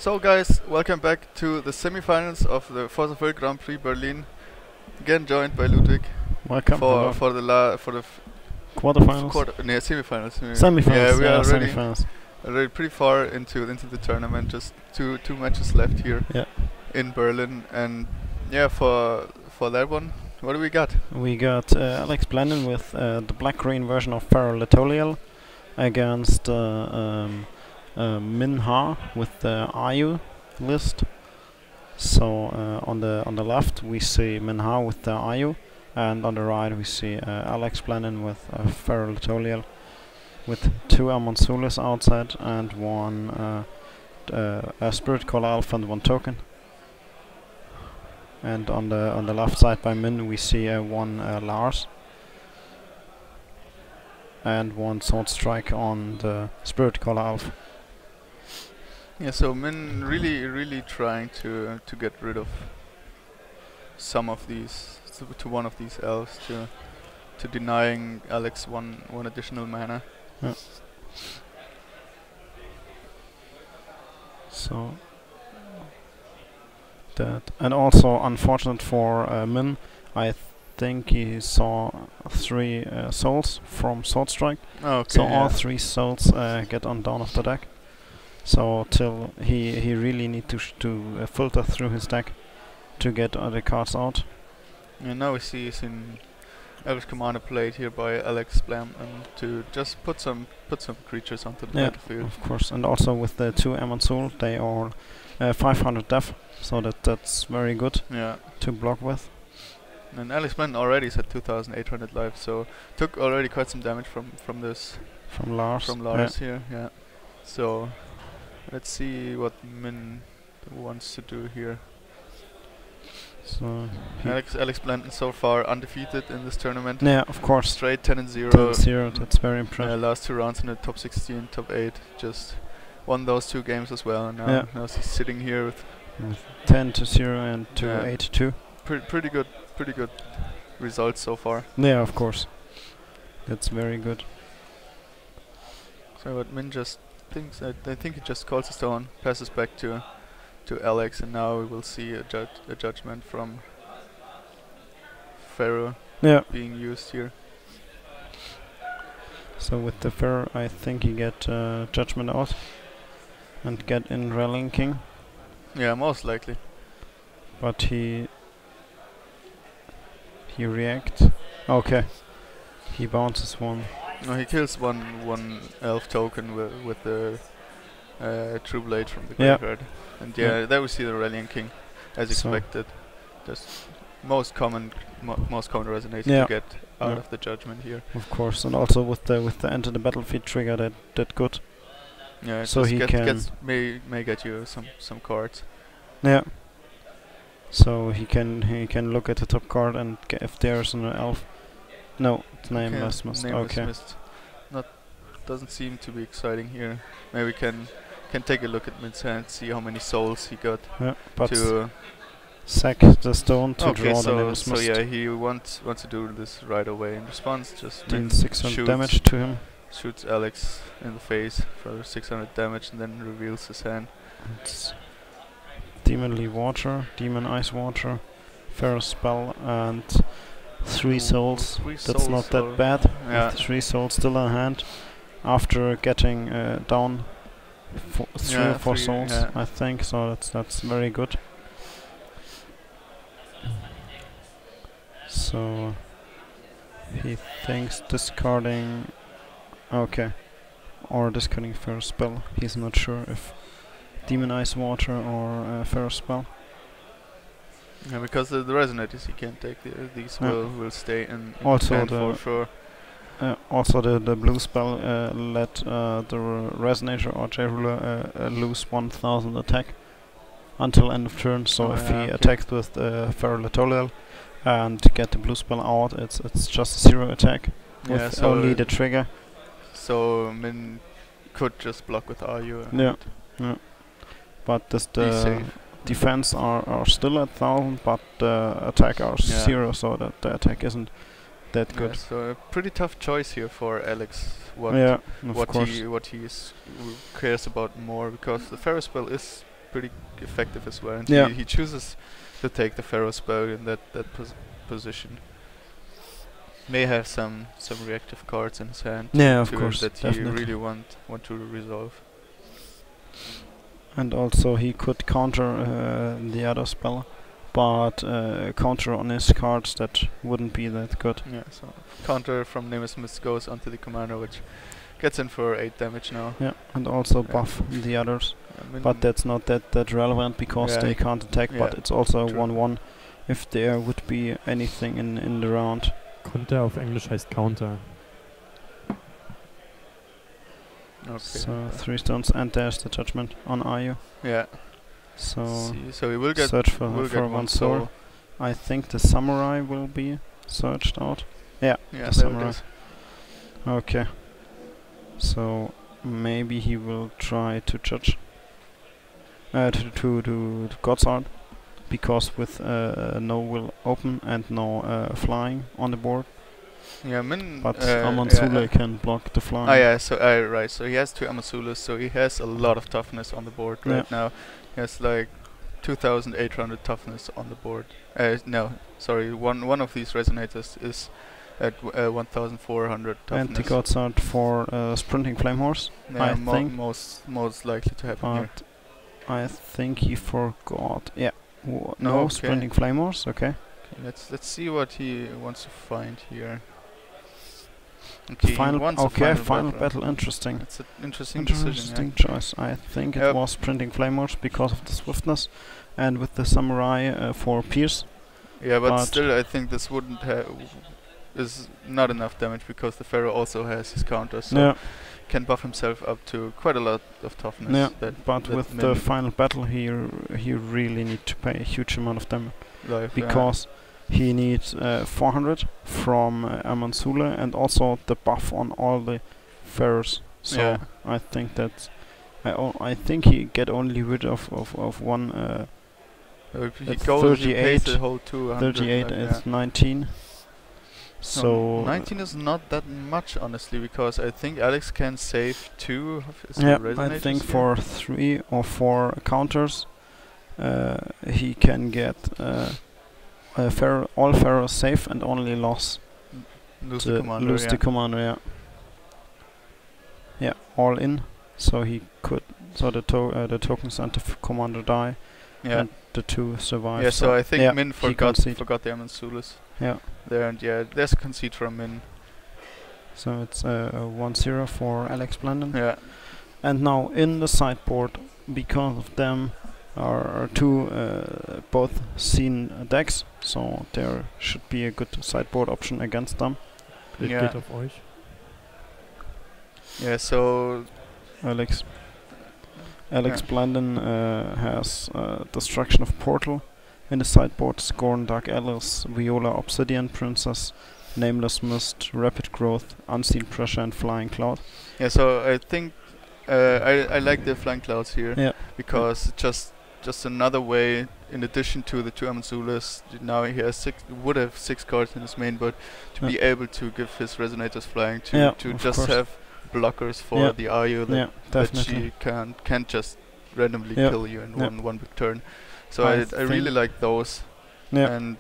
So guys, welcome back to the semifinals of the FoW Grand Prix Berlin. Again joined by Ludwig Welcome. Hello. for the Quarterfinals. Semifinals. Semifinals. Yeah, we are semifinals. already pretty far into the tournament. Just two matches left here in Berlin, and yeah, for that one, what do we got? We got Alex Blendon with the black-green version of Ferro against Min Ha with the IU list. So on the left we see Min Ha with the IU, and on the right we see Alex Blendon with Ferro with two Amonsulis outside and one a Spirit Caller Alpha and one token. And on the left side by Min we see one Lars and one Sword Strike on the Spirit Caller Alpha. Yeah, so Min really trying to get rid of some of these, to one of these elves, to denying Alex one additional mana. Yeah. So that, and also unfortunate for Min, I think he saw 3 souls from Sword Strike. Oh, okay, so yeah. all 3 souls get on down of the deck. So till he really need to filter through his deck to get other cards out. And now we see in Elvish Commander played here by Alex Blam, to just put some creatures onto the battlefield. Of course, and also with the 2 Amonsul, they are 500 def, so that's very good to block with. And Alex Blam already is at 2,800 life, so took already quite some damage from this. From Lars here, yeah. So let's see what Min wants to do here. So Alex Blanton so far undefeated in this tournament. Yeah, of course. Straight 10-0. 10-0, that's very impressive. Last 2 rounds in the top 16, top 8. Just won those 2 games as well. And now he's sitting here with 10-0 and 8-2. Pretty good results so far. Yeah, of course. That's very good. So what Min just thinks, I think he just calls a stone, passes back to Alex, and now we will see a judgment from Pharaoh being used here. So with the Pharaoh, I think you get judgment out and get in Rallying King. Yeah, most likely. But he reacts. Okay. He bounces one. No, he kills one elf token with the True Blade from the graveyard. And there we see the Rallying King, as expected. Just most common resonator to get out of the judgment here. Of course, and also with the enter the battlefield trigger, that good. Yeah, so he may get you some cards. Yeah. So he can look at the top card and if there's an elf. No, it's nameless. Mist. Doesn't seem to be exciting here. Maybe we can take a look at Min's hand, see how many souls he got. Yeah, but to sack the stone to draw the nameless mist. So yeah, he wants to do this right away. In response, just deal 600 damage to him. Shoots Alex in the face for 600 damage, and then reveals his hand. It's Demonly Water, Demon Ice Water, Pharaoh Spell, and 3 souls. That's not that bad. Yeah. With 3 souls still in hand, after getting down 3 or 4 souls, I think. So that's very good. So he thinks discarding. Okay, or discarding Pharaoh Spell. He's not sure if Demon Ice Water or Pharaoh Spell. Yeah, because the resonators he can't take. These will stay in also hand for sure. Also the blue spell let the resonator or J-Ruler lose 1000 attack until end of turn. So if he attacks with Pharaoh and get the blue spell out, it's just 0 attack with so only the trigger. So Min could just block with RU. But the defense are still at 1000, but the attack are 0, so that the attack isn't that good. So a pretty tough choice here for Alex. What he cares about more, because the Pharaoh spell is pretty effective as well. And Yeah. he chooses to take the Pharaoh spell in that position. May have some reactive cards in his hand. Yeah, of course, that he definitely. really want to resolve. And also he could counter the other spell, but counter on his cards that wouldn't be that good. Yeah, so counter from Nameless Mist goes onto the commander, which gets in for 8 damage now. Yeah, and also Yeah. buff the others. I mean, But that's not that relevant because Yeah. they can't attack, but Yeah, it's also true. 1-1 if there would be anything in the round. Konter auf Englisch heißt Counter. okay. So 3 stones, and there's the judgment on Ayu. Yeah. So See, so he will get search for will get 1 soul. I think the samurai will be searched out. Yeah, the there it samurai. is. Okay. So maybe he will try to judge to God's Art, because with no will open and no flying on the board, Yeah, Min. but yeah. Amansule can block the flying. Oh yeah, so right. So he has 2 Amazulas, so he has a lot of toughness on the board right now. He has like 2,800 toughness on the board. No, sorry, one of these resonators is at 1,400 toughness. And the God's Art for sprinting flame horse. Yeah, I think. most likely to happen here. But I think he forgot. Yeah. No Okay. sprinting flame horse. Okay. Let's see what he wants to find here. Okay, he Final. wants a Okay. final Final battle. battle. Interesting. It's an interesting decision. Interesting Yeah. choice. I think it Yep. was sprinting flame horse because of the swiftness, and with the samurai for pierce. Yeah, but But- still, I think this wouldn't have is not enough damage because the Pharaoh also has his counter, so Yeah. can buff himself up to quite a lot of toughness. Yeah. That But that with Min the final battle, he really need to pay a huge amount of damage life, because he needs 400 from Amansule and also the buff on all the pharaohs. So Yeah. I think that I think he get only rid of one. If he That's goes, he 38, pays the whole 200. 38 like, is 19. So 19 is not that much, honestly, because I think Alex can save 2 of his yeah, I resonators think here. for 3 or 4 counters, he can get all pharaohs safe and only lose lose the commander. lose the commander. Yeah. Yeah, all in. So he could. So the tokens and the commander die, yeah. and the 2 survive. Yeah, so I think yeah, Min he forgot concede. the Amansulas Yeah. there, and yeah, there's a concede from Min. So it's 1-0 for Alex Blanden. Yeah. And now in the sideboard, because of them, are 2 both seen decks. So there should be a good sideboard option against them. Bild Ja. geht auf euch. Yeah, so Alex Yeah. Blanden has Destruction of Portal in the sideboard, Scorn, Dark Alice, Viola, Obsidian Princess, Nameless Mist, Rapid Growth, Unseen Pressure, and Flying Cloud. yeah, so I think I like the Flying Clouds here Yeah. because just another way, in addition to the 2 Amansulas, now he has would have 6 cards in his main, but to be able to give his resonators flying, to Yeah, to of just course. have blockers for Yeah. the Ayu Yeah, that definitely. she can't just randomly Yeah. kill you in Yeah. one big turn. So I I really think- like those. Yeah, And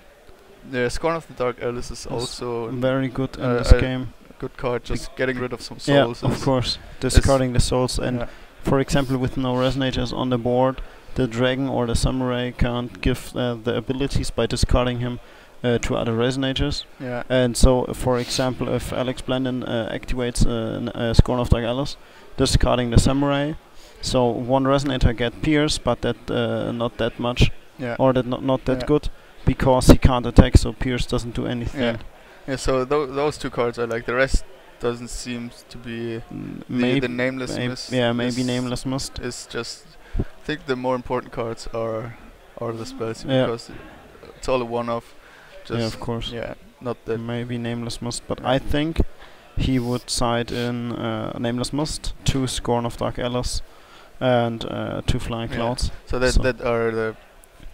the Scorn of the Dark Alice is Yes. also very good in this game. a good card, just getting rid of some Yeah, souls. of is- course. Discarding the souls, and yeah. for example, with no resonators on the board, the dragon or the samurai can't give the abilities by discarding him to other resonators. Yeah. And so, for example, if Alex Blanden activates Scorn of Dark Alice, discarding the samurai, so 1 resonator get pierce, but that not that much, Yeah. or that not that Yeah. good, because he can't attack, so pierce doesn't do anything. Yeah. Yeah, so those 2 cards I like. The rest doesn't seem to be Maybe the Nameless Mist. yeah, maybe is- Nameless Mist. is just. I think the more important cards are the spells, Yeah. because it's all a one-off. Just Yeah, of course. Yeah, not that. Maybe Nameless Mist, but I think he would side in Nameless Mist, 2 Scorn of Dark Alice, and 2 Flying Yeah. Clouds. So that So- that are the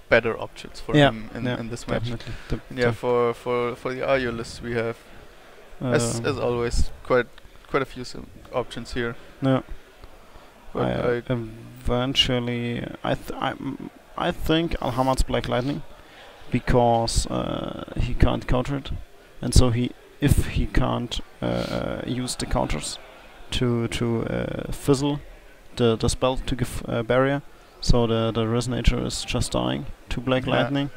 better options for Yeah, him yeah, in this match. Definitely. Yeah, for the Ayu list we have, as always, quite a few options here. yeah. But A eventually, I think Alhamad's Black Lightning, because he can't counter it, and so if he can't use the counters to fizzle the spell to give a barrier, so the resonator is just dying to Black Lightning,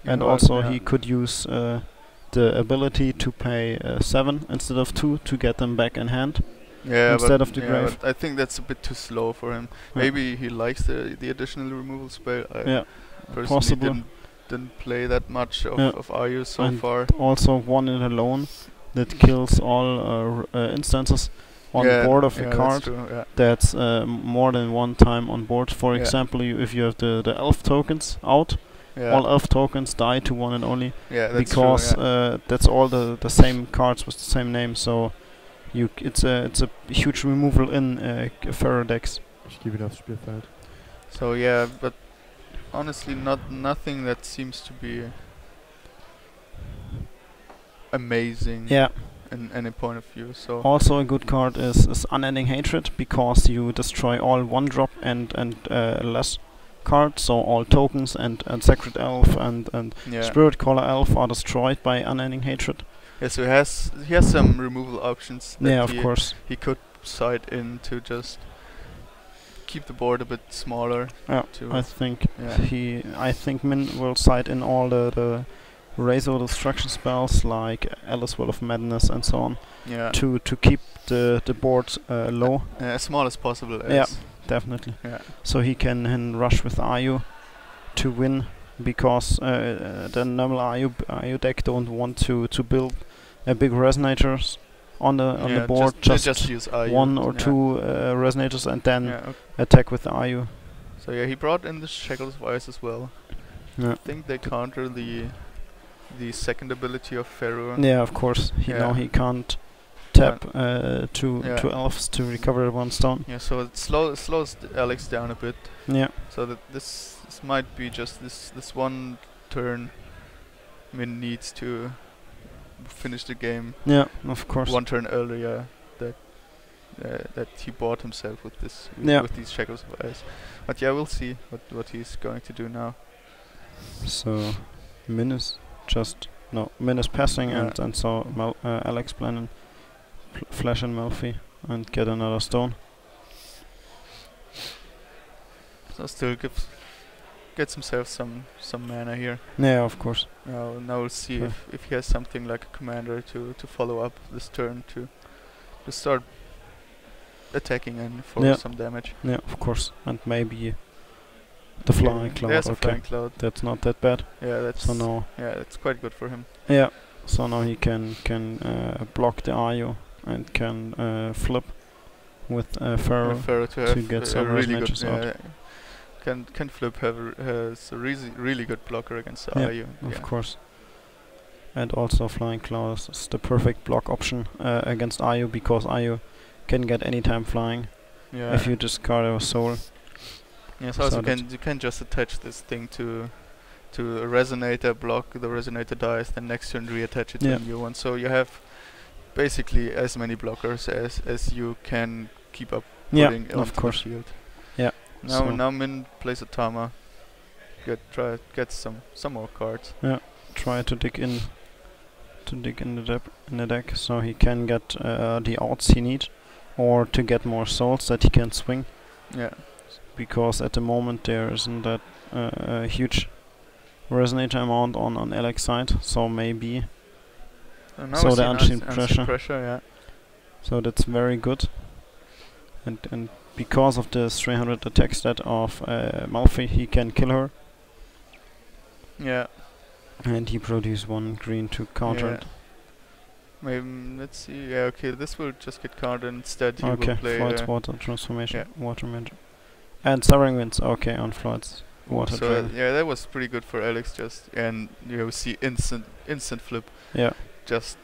and also he could use the ability to pay 7 instead of 2 to get them back in hand. Yeah, instead of the yeah, grave. but I think that's a bit too slow for him. Maybe he likes the additional removal spell. I personally didn't play that much of Ayu so and far. Also one in alone that kills all instances on the board of the card. That's more than one time on board. For example, if you have the elf tokens out, all elf tokens die to one and only. Yeah, that's because true, that's all the same cards with the same name. So it's a huge removal in Pharaoh decks. Ich gebe das Spielfeld. So yeah, but honestly, nothing that seems to be amazing. Yeah. In any point of view. So also a good card is Unending Hatred, because you destroy all 1-drop and less cards, so all tokens and Sacred Elf and Spirit Caller Elf are destroyed by Unending Hatred. Yeah, so he has some removal options that of course. He could side in to just keep the board a bit smaller. Yeah, I think Min will side in all the Razor destruction spells like Alice Will of Madness and so on. Yeah. To keep the board low. As small as possible. Yeah, definitely. Yeah. So he can rush with Ayu to win, because the normal Ayu deck don't want to build big resonators on the board. Just use Ayu. 1 or 2 resonators and then attack with the Ayu. So yeah, he brought in the Shackles of Ice as well. Yeah. I think they counter the second ability of Pharaoh. Yeah, of course. He can't tap two elves to recover 1 stone. Yeah, so it slows Alex down a bit. Yeah. So that this might be just this one turn Min needs to finish the game. Yeah, of course. 1 turn earlier that he bought himself with these Shackles of Ice. But yeah, we'll see what he's going to do now. So Min is passing, and so Alex planning flash in Malfi and get another stone. So still gets himself some mana here. Yeah, of course. Now we'll see if he has something like a commander to follow up this turn to start attacking and for some damage. Yeah, of course. And maybe the Flying Cloud. There's a Flying Cloud. That's not that bad. Yeah, that's quite good for him. Yeah. So now he can block the Ayu and can flip with Pharaoh to get some really resonators out. Can flip has a really good blocker against Ayu. Of course. And also Flying Cloud is the perfect block option against Ayu, because Ayu can get anytime flying if you discard a soul. Yes, also you can just attach this thing to a resonator, block the resonator dies, then next turn reattach it to a new one. So you have basically as many blockers as you can keep up putting onto the field. Yeah. Now Min plays a Tama. Get some more cards. Yeah. Try to dig in the deck so he can get the outs he needs, or to get more souls that he can swing. Yeah. Because at the moment there isn't that huge resonator amount on Alex side, so maybe so the unseen pressure, so that's very good, and because of the 300 attack stat of Malfi, he can kill her. Yeah. And he produces 1 green to counter it. Maybe let's see. Yeah, okay, this will just get countered. Instead he will play Floyd's water transformation, water magic. And Sovereign Winds, on Floyd's water. So that was pretty good for Alex. And you see instant flip. Yeah. Just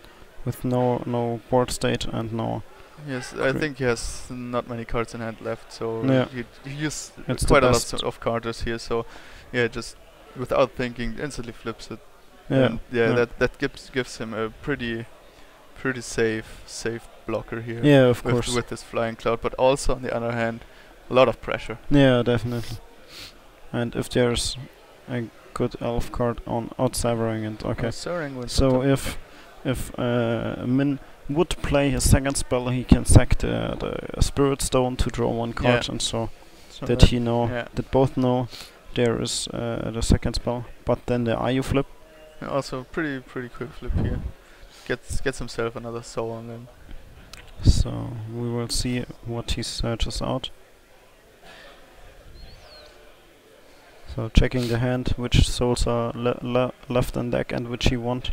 with no board state and no. Yes, I think he has not many cards in hand left. So he used quite a lot of counters here. So just without thinking, instantly flips it. Yeah. And that gives him a pretty safe blocker here. Yeah, of course. With this Flying Cloud, but also on the other hand, a lot of pressure. Yeah, definitely. And if there's a good elf card on outsevering and okay. So if Min would play his second spell, he can sack the Spirit Stone to draw one card, and so that he know that both know there is the second spell. But then the IU flip. Also pretty quick flip here. Gets himself another soul and then. So we will see what he searches out. So checking the hand, which souls are left in deck and which he want.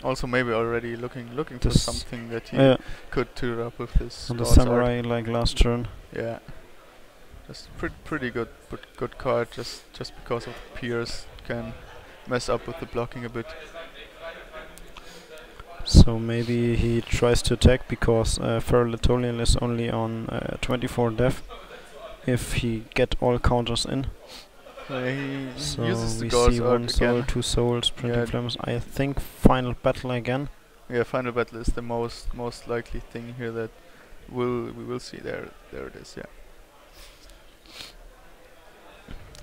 Also maybe already looking for something that he could tear up with this. On the samurai like last turn. Yeah. Just pretty good card. Just because of Pierce can mess up with the blocking a bit. So maybe he tries to attack because Feral Etolian is only on 24 def. If he get all counters in. He so uses the we Gauss see art one soul, again. 2 souls, printing flames. I think final battle again. Yeah, final battle is the most likely thing here that we will see. There it is. Yeah.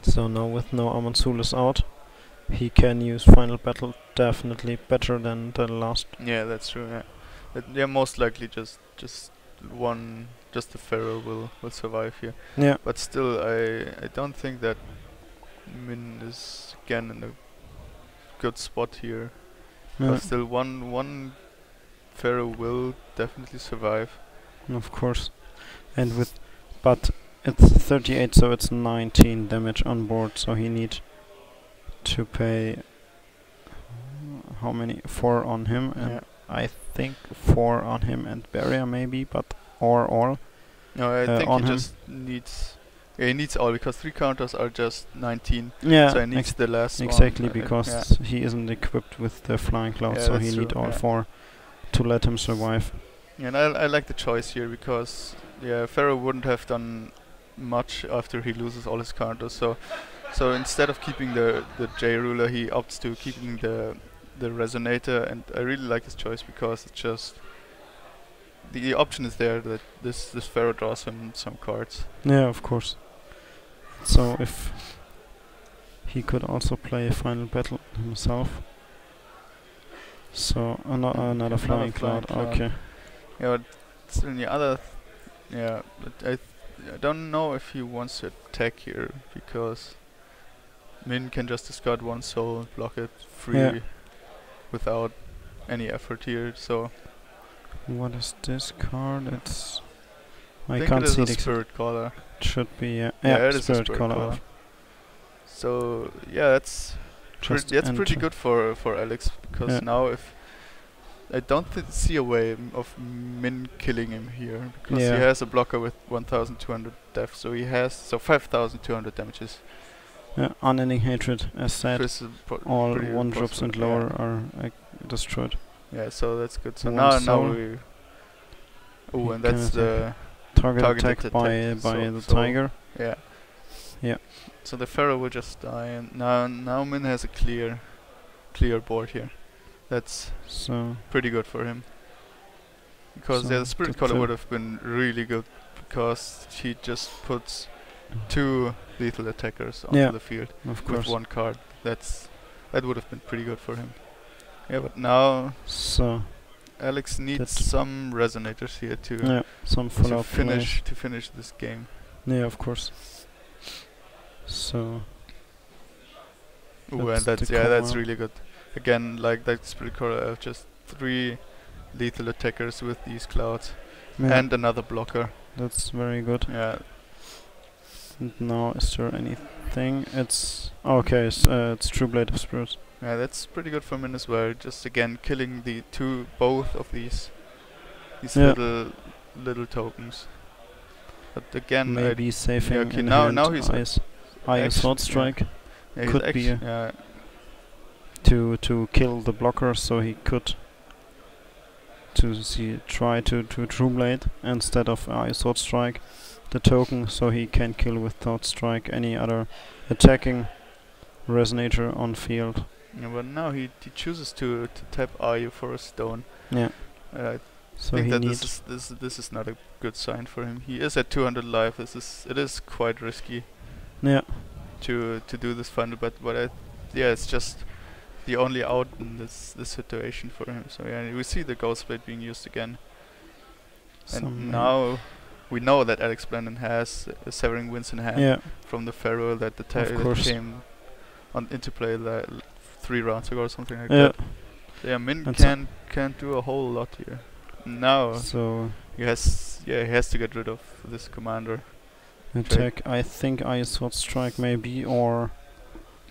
So now with no Amansulus out, he can use final battle definitely better than the last. Yeah, that's true. Yeah, most likely just the Pharaoh will survive here. Yeah. But still, I don't think that Min is again in a good spot here. But still, one Pharaoh will definitely survive. Of course, and but it's 38, so it's 19 damage on board. So he needs to pay how many? 4 on him, and I think 4 on him and barrier maybe, but or all. No, I think he just needs. Yeah, he needs all because 3 counters are just 19. Yeah, so he needs the last one. Exactly, because he isn't equipped with the flying cloud, so he needs all 4 to let him survive. Yeah, and I like the choice here because Pharaoh wouldn't have done much after he loses all his counters. So instead of keeping the J ruler, he opts to keeping the resonator, and I really like this choice because it's just the option is there that this Pharaoh draws him some cards. Yeah, of course. So if he could also play a final battle himself. So another flying cloud. Okay. Yeah, but still the other. But I don't know if he wants to attack here because Min can just discard 1 soul, block it free without any effort here. So. What is this card? It's I can't see the Spirit Caller. It should be it is Spirit a Spirit Caller. So that's pretty good for Alex because now if I don't see a way of Min killing him here because he has a blocker with 1,200 def, so he has 5,200 damages. Yeah, unending hatred, as said. All 1 drops and lower are destroyed. Yeah, so that's good. So now we. Oh, and that's the target attack by the tiger. Yeah. Yeah. So the Pharaoh will just die, and now Min has a clear board here. That's pretty good for him. Because the Spirit Caller would have been really good because he just puts 2 lethal attackers onto the field with 1 card. That would have been pretty good for him. Yeah, but now Alex needs some resonators here to finish this game. Yeah, of course. So. Ooh, and that's really good. Again, like that Spirit Caller, just 3 lethal attackers with these clouds and another blocker. That's very good. Yeah. And now, is there anything? It's okay. It's True Blade of Spirits. Yeah, that's pretty good for Min as well. Just again killing both of these little tokens. But again, maybe saving in now hand he's Sword Strike could be to kill the blocker, so he could try to True Blade instead of Sword Strike the token, so he can kill with Thought Strike any other attacking resonator on field. Yeah, but now he chooses to tap IU for a stone. Yeah. So think he that needs. this is not a good sign for him. He is at 200 life. It is quite risky Yeah. to do this final, but it's just the only out in this situation for him. So yeah, we see the Ghost Blade being used again, and now we know that Alex Blendon has Severing Winds in hand from the Pharaoh that that came into play 3 rounds ago or something like that. Yeah, Min can't do a whole lot here. Now he has to get rid of this commander. Attack, I think I Sword Strike maybe, or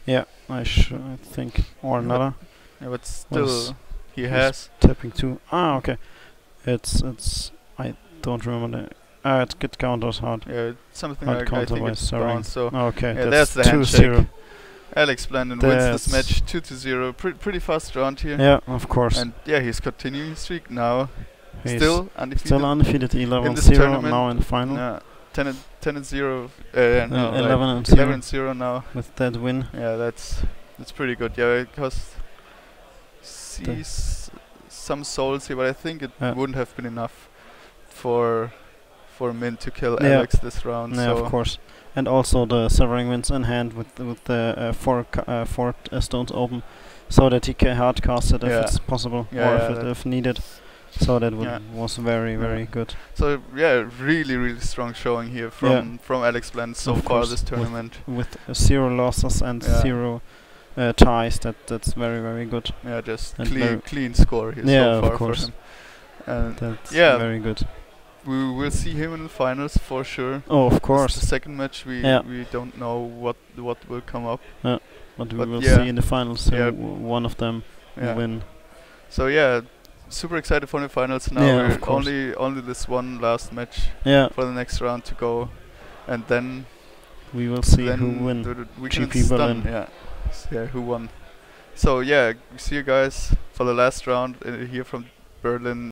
I think, or another. Yeah, but still he has tapping 2. Ah, okay. It's I don't remember the it counters hard. Yeah, something like I think it's Severing. bound, so okay, yeah, that's the 2-0. handshake. Alex Blendon wins this match 2-0. Pretty fast round here. Yeah, of course. And yeah, he's continuing his streak now. He's still undefeated. Still undefeated. 11-0 now in the final. 10-0. 11-0 now with that win. Yeah, that's pretty good. Yeah, because sees some souls here, but I think it wouldn't have been enough for Min to kill Alex this round. Yeah, of course. And also the Severing Winds in hand with the 4 stones open, so that he can hardcast it if it's possible, or if needed. So that was very good. So yeah, really strong showing here from Alex Blendon so far this tournament. With 0 losses and 0 ties, that's very good. Yeah, just clean score here so far for him. And that's very good. We will see him in the finals for sure. Oh, of course. The second match we don't know what will come up. But we will see in the finals. One of them will win. So yeah, super excited for the finals now. Only this one last match for the next round to go, and then we will see who win. GP Berlin. Who won. So yeah, see you guys for the last round here from Berlin.